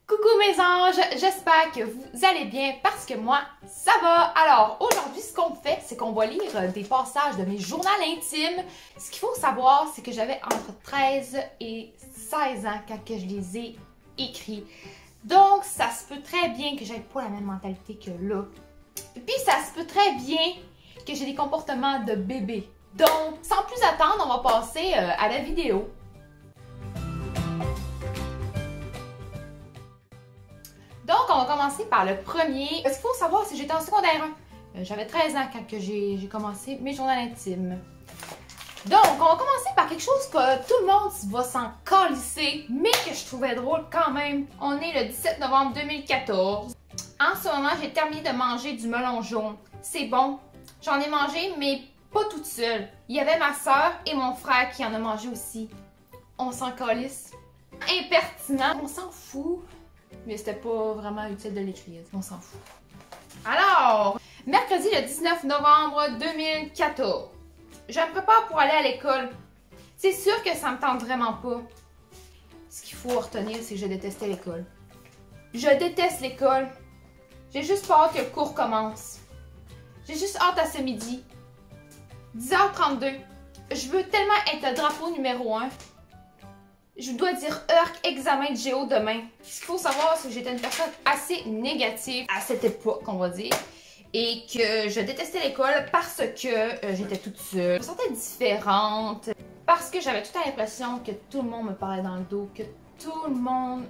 Coucou mes anges, j'espère que vous allez bien parce que moi, ça va. Alors, aujourd'hui, ce qu'on fait, c'est qu'on va lire des passages de mes journaux intimes. Ce qu'il faut savoir, c'est que j'avais entre 13 et 16 ans quand que je les ai écrits. Donc, ça se peut très bien que j'aie pas la même mentalité que là. Puis, ça se peut très bien que j'ai des comportements de bébé. Donc, sans plus attendre, on va passer à la vidéo. Donc, on va commencer par le premier. Ce qu'il faut savoir, c'est que j'étais en secondaire 1. J'avais 13 ans quand j'ai commencé mes journaux intimes. Donc, on va commencer par quelque chose que tout le monde va s'en calisser, mais que je trouvais drôle quand même. On est le 17 novembre 2014. En ce moment, j'ai terminé de manger du melon jaune. C'est bon. J'en ai mangé, mais pas toute seule. Il y avait ma soeur et mon frère qui en ont mangé aussi. On s'en calisse. Impertinent. On s'en fout. Mais c'était pas vraiment utile de l'écrire. On s'en fout. Alors, mercredi le 19 novembre 2014. Je me prépare pour aller à l'école. C'est sûr que ça me tente vraiment pas. Ce qu'il faut retenir, c'est que je détestais l'école. Je déteste l'école. J'ai juste peur que le cours commence. J'ai juste hâte à ce midi. 10h32. Je veux tellement être le drapeau numéro 1. Je dois dire examen de géo demain. Ce qu'il faut savoir, c'est que j'étais une personne assez négative à cette époque, on va dire. Et que je détestais l'école parce que j'étais toute seule. Je me sentais différente. Parce que j'avais tout le temps l'impression que tout le monde me parlait dans le dos. Que tout le monde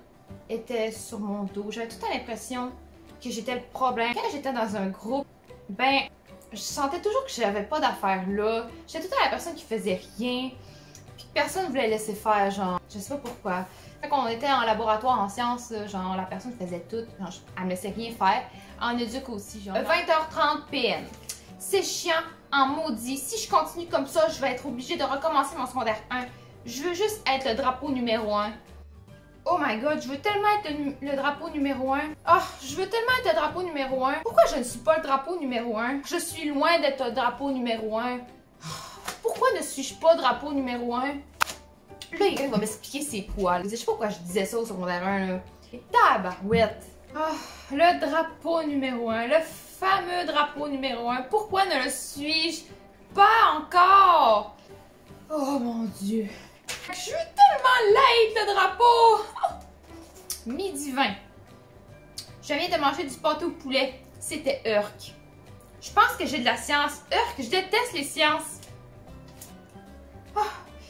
était sur mon dos. J'avais tout le temps l'impression que j'étais le problème. Quand j'étais dans un groupe, ben, je sentais toujours que j'avais pas d'affaires là. J'étais tout le temps la personne qui faisait rien. Puis personne voulait laisser faire, genre, je sais pas pourquoi. Quand on était en laboratoire en sciences, genre, la personne faisait tout, genre, elle me laissait rien faire. En éduc aussi, genre. 20h30 PM. C'est chiant, en maudit. Si je continue comme ça, je vais être obligée de recommencer mon secondaire 1. Je veux juste être le drapeau numéro 1. Oh my god, je veux tellement être le drapeau numéro 1. Oh, je veux tellement être le drapeau numéro 1. Pourquoi je ne suis pas le drapeau numéro 1? Je suis loin d'être le drapeau numéro 1. Pourquoi ne suis-je pas drapeau numéro 1? Là, il va m'expliquer c'est quoi. Je sais pas pourquoi je disais ça au secondaire 1, là. Tabarouette! Oh, le drapeau numéro 1, le fameux drapeau numéro 1. Pourquoi ne le suis-je pas encore? Oh mon Dieu! Je veux tellement l'être, le drapeau! Midi 20. Je viens de manger du pâté au poulet. C'était Urk. Je pense que j'ai de la science. Urk, je déteste les sciences. Oh,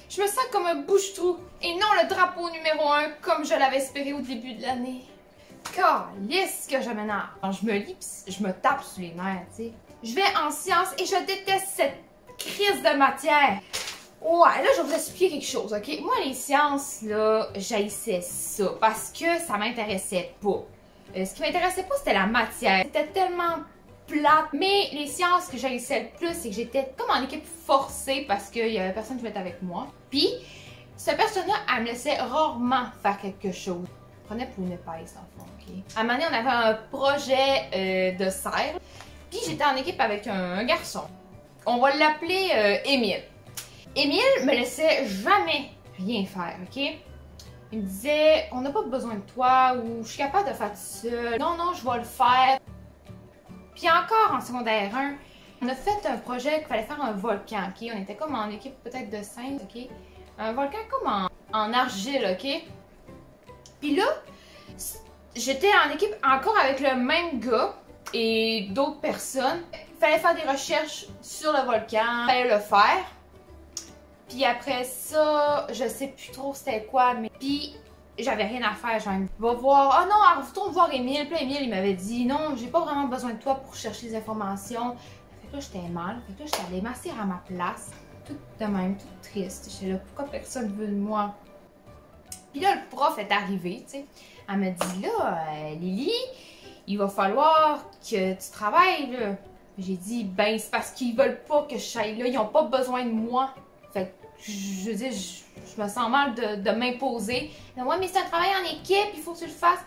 je me sens comme un bouche-trou et non le drapeau numéro 1 comme je l'avais espéré au début de l'année. Calisse que je m'énerve. Je me lis pis je me tape sur les nerfs, tu sais. Je vais en sciences et je déteste cette crise de matière. Ouais, là je vais vous expliquer quelque chose, ok? Moi les sciences, là, j'haïssais ça parce que ça m'intéressait pas. Ce qui m'intéressait pas, c'était la matière. C'était tellement plate. Mais les sciences que j'haïssais le plus, c'est que j'étais comme en équipe forcée parce qu'il y avait personne qui voulait être avec moi. Puis, cette personne-là, elle me laissait rarement faire quelque chose. Je prenais pour une épaisse, dans le fond, ok? À un moment donné, on avait un projet de serre. Puis, j'étais en équipe avec un garçon. On va l'appeler Émile. Émile me laissait jamais rien faire, ok? Il me disait, on n'a pas besoin de toi ou je suis capable de faire tout seul. Non, non, je vais le faire. Puis encore en secondaire 1, on a fait un projet qu'il fallait faire un volcan, ok? On était comme en équipe peut-être de 5, ok? Un volcan comme en argile, ok? Puis là, j'étais en équipe encore avec le même gars et d'autres personnes. Il fallait faire des recherches sur le volcan, il fallait le faire. Puis après ça, je sais plus trop c'était quoi, mais puis j'avais rien à faire, genre, va voir, oh non, retourne voir Émile. Puis Émile, il m'avait dit, non, j'ai pas vraiment besoin de toi pour chercher les informations. Fait que là, j'étais mal, fait que là, j'étais allée m'asseoir à ma place, toute de même, toute triste. J'étais là, pourquoi personne veut de moi? Puis là, le prof est arrivé, tu sais. Elle m'a dit, là, Lily, il va falloir que tu travailles, là. J'ai dit, ben, c'est parce qu'ils veulent pas que je aille là, ils ont pas besoin de moi. Fait que, je veux dire, je me sens mal de m'imposer. Ouais, mais c'est un travail en équipe, il faut que tu le fasses.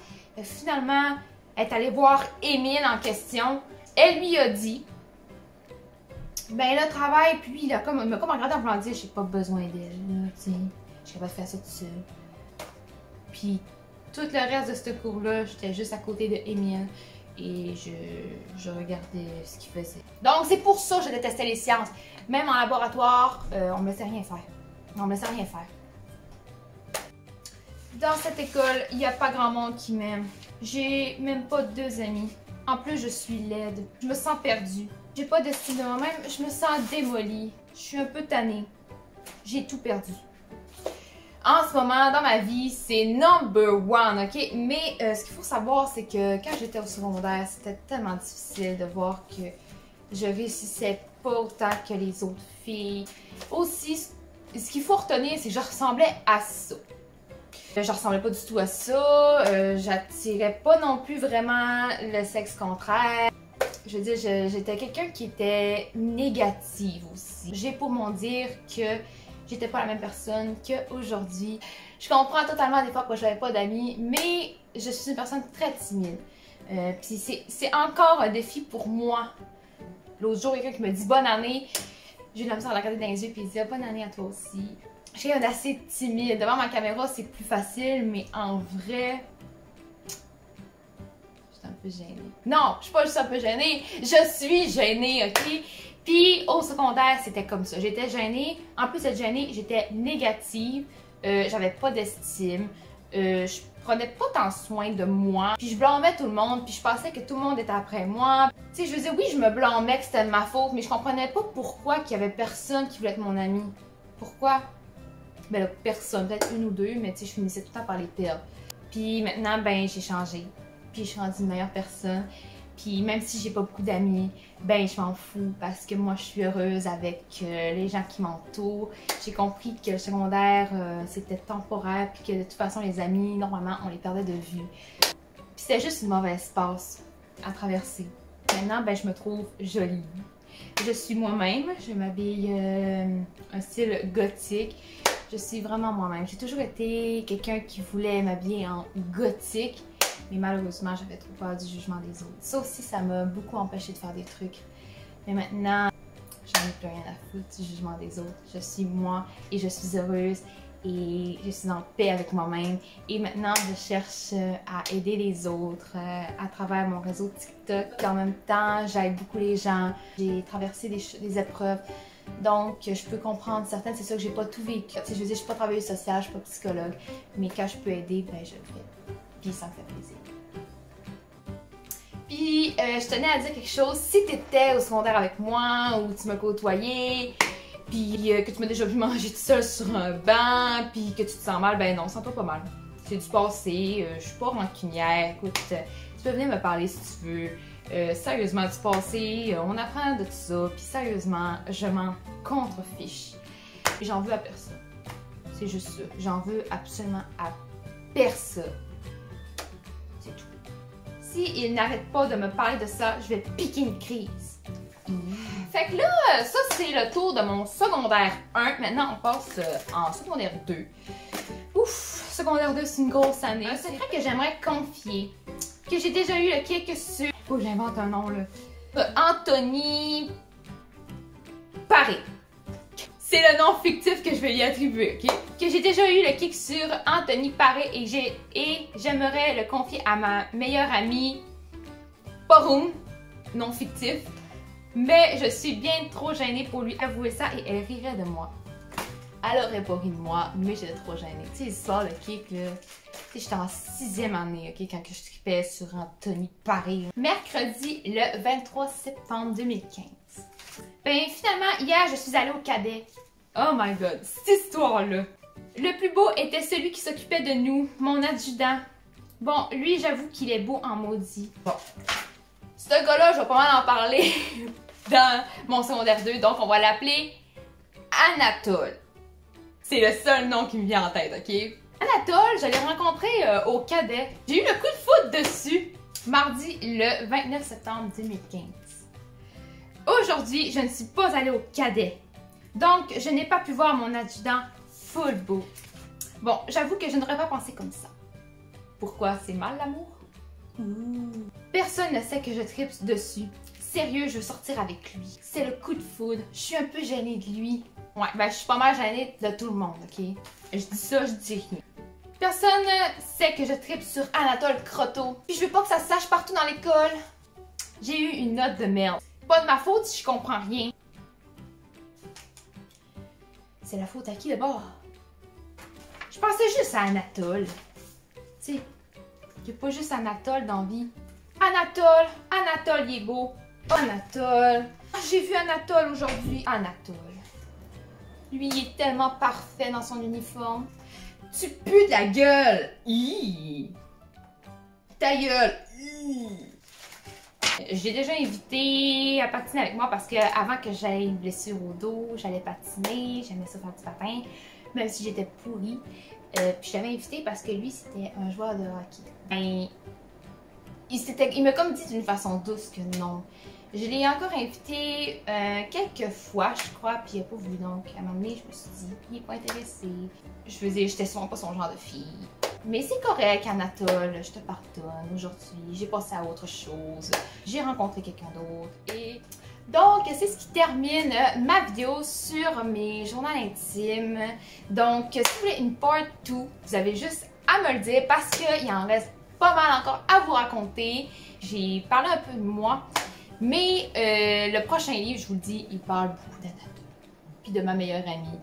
Finalement, elle est allée voir Émile en question. Elle lui a dit, ben le travail, puis il m'a comme regardé en voulant dire, j'ai pas besoin d'elle, tu sais. Je suis capable de faire ça tout seul. Puis, Tout le reste de ce cours-là, j'étais juste à côté de Émile et je regardais ce qu'il faisait. Donc, c'est pour ça que je détestais les sciences. Même en laboratoire, on me laissait rien faire. On me laissait rien faire. Dans cette école, il n'y a pas grand monde qui m'aime. J'ai même pas 2 amis. En plus, je suis laide. Je me sens perdue. J'ai pas d'estime de moi-même. Je me sens démolie. Je suis un peu tannée. J'ai tout perdu. En ce moment, dans ma vie, c'est number one, ok? Mais ce qu'il faut savoir, c'est que quand j'étais au secondaire, c'était tellement difficile de voir que je réussissais pas autant que les autres filles. Aussi, ce qu'il faut retenir, c'est que je ressemblais à ça. Je ressemblais pas du tout à ça. J'attirais pas non plus vraiment le sexe contraire. Je veux dire, j'étais quelqu'un qui était négative aussi. J'ai pour m'en dire que j'étais pas la même personne qu'aujourd'hui. Je comprends totalement des fois que j'avais pas d'amis, mais je suis une personne très timide. Puis c'est encore un défi pour moi. L'autre jour, quelqu'un qui me dit bonne année. J'ai eu de la misère à la regarder dans les yeux et il dit bonne année à toi aussi. Je suis assez timide. Devant ma caméra, c'est plus facile, mais en vrai, je suis un peu gênée. Non, je suis pas juste un peu gênée. Je suis gênée, ok? Puis au secondaire, c'était comme ça. J'étais gênée. En plus d'être gênée, j'étais négative. J'avais pas d'estime. Je prenais pas tant soin de moi. Puis je blâmais tout le monde. Puis je pensais que tout le monde était après moi. Tu sais, je veux dire, oui, je me blâmais que c'était de ma faute, mais je comprenais pas pourquoi qu'il y avait personne qui voulait être mon ami. Pourquoi? Ben là, personne, peut-être 1 ou 2, mais tu sais, je finissais tout le temps par les perdre. Puis maintenant, ben, j'ai changé. Puis je suis rendue une meilleure personne. Puis même si j'ai pas beaucoup d'amis, ben je m'en fous parce que moi je suis heureuse avec les gens qui m'entourent. J'ai compris que le secondaire c'était temporaire puis que de toute façon les amis, normalement on les perdait de vue. Puis c'était juste une mauvaise passe à traverser. Maintenant ben je me trouve jolie. Je suis moi-même, je m'habille un style gothique. Je suis vraiment moi-même. J'ai toujours été quelqu'un qui voulait m'habiller en gothique. Mais malheureusement, j'avais trop peur du jugement des autres. Ça aussi, ça m'a beaucoup empêché de faire des trucs. Mais maintenant, j'en ai plus rien à foutre du jugement des autres. Je suis moi et je suis heureuse et je suis en paix avec moi-même. Et maintenant, je cherche à aider les autres à travers mon réseau TikTok. Et en même temps, j'aide beaucoup les gens. J'ai traversé des épreuves. Donc, je peux comprendre certaines. C'est sûr que j'ai pas tout vécu. Je veux dire, je suis pas travailleuse sociale, je suis pas psychologue. Mais quand je peux aider, ben je le fais. Puis ça me fait plaisir. Puis je tenais à dire quelque chose. Si tu étais au secondaire avec moi ou tu me côtoyais, puis que tu m'as déjà vu manger tout seul sur un banc, puis que tu te sens mal, ben non, sens-toi pas mal. C'est du passé, je suis pas rancunière. Écoute, tu peux venir me parler si tu veux. Sérieusement, du passé, on apprend de tout ça, puis sérieusement, je m'en contrefiche. J'en veux à personne. C'est juste ça. J'en veux absolument à personne. S'il n'arrête pas de me parler de ça, je vais piquer une crise. Fait que là, ça c'est le tour de mon secondaire 1. Maintenant, on passe en secondaire 2. Ouf, secondaire 2, c'est une grosse année. Un secret que j'aimerais confier, que j'ai déjà eu le kick sur... Oh, j'invente un nom là. Anthony Paré. C'est le nom fictif que je vais lui attribuer, ok? Que j'ai déjà eu le kick sur Anthony Paré et j'aimerais le confier à ma meilleure amie, Porum, nom fictif. Mais je suis bien trop gênée pour lui avouer ça et elle rirait de moi. Elle aurait pas ri de moi, mais j'étais trop gênée. Tu sais, l'histoire, le kick, là. Tu sais, j'étais en 6e année, ok, quand je tripais sur Anthony Paré. Mercredi, le 23 septembre 2015. Ben, finalement, hier, je suis allée au cadet. Oh my god, cette histoire-là. Le plus beau était celui qui s'occupait de nous, mon adjudant. Bon, lui, j'avoue qu'il est beau en maudit. Bon, ce gars-là, je vais pas mal en parler dans mon secondaire 2, donc on va l'appeler Anatole. C'est le seul nom qui me vient en tête, ok? Anatole, je l'ai rencontré au cadet. J'ai eu le coup de foudre dessus mardi le 29 septembre 2015. Aujourd'hui, je ne suis pas allée au cadet. Donc, je n'ai pas pu voir mon adjudant full beau. Bon, j'avoue que je n'aurais pas pensé comme ça. Pourquoi? C'est mal l'amour? Personne ne sait que je tripe dessus. Sérieux, je veux sortir avec lui. C'est le coup de foudre. Je suis un peu gênée de lui. Ouais, ben je suis pas mal gênée de tout le monde, ok? Je dis ça, je dis rien. Personne sait que je tripe sur Anatole Croteau. Puis je veux pas que ça se sache partout dans l'école. J'ai eu une note de merde. Pas de ma faute si je comprends rien. C'est la faute à qui d'abord? Je pensais juste à Anatole. Tu sais, il pas juste Anatole dans la vie. Anatole, il est beau. Anatole. J'ai vu Anatole aujourd'hui. Anatole. Lui, il est tellement parfait dans son uniforme. Tu pues de la gueule. Hi. Ta gueule. Hi. J'ai déjà invité à patiner avec moi parce que avant que j'aie une blessure au dos, j'allais patiner, j'aimais ça faire du patin, même si j'étais pourrie. Puis je l'avais invité parce que lui, c'était un joueur de hockey. Ben, il m'a comme dit d'une façon douce que non. Je l'ai encore invité quelques fois, je crois, puis il n'a pas voulu. Donc, à un moment donné, je me suis dit, puis il n'est pas intéressé. Je veux dire, j'étais souvent pas son genre de fille. Mais c'est correct, Anatole, je te pardonne aujourd'hui. J'ai passé à autre chose. J'ai rencontré quelqu'un d'autre. Et donc, c'est ce qui termine ma vidéo sur mes journaux intimes. Donc, si vous voulez une part 2, vous avez juste à me le dire parce qu'il en reste pas mal encore à vous raconter. J'ai parlé un peu de moi. Mais le prochain livre, je vous le dis, il parle beaucoup d'Anatole. Puis de ma meilleure amie.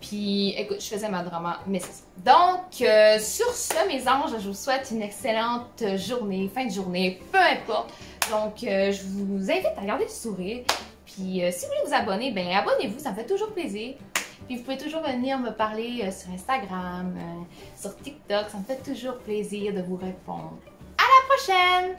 Puis, écoute, je faisais ma drama, mais c'est ça. Donc, sur ce, mes anges, je vous souhaite une excellente journée, fin de journée, peu importe. Donc, je vous invite à garder le sourire. Puis, si vous voulez vous abonner, ben abonnez-vous, ça me fait toujours plaisir. Puis, vous pouvez toujours venir me parler sur Instagram, sur TikTok, ça me fait toujours plaisir de vous répondre. À la prochaine!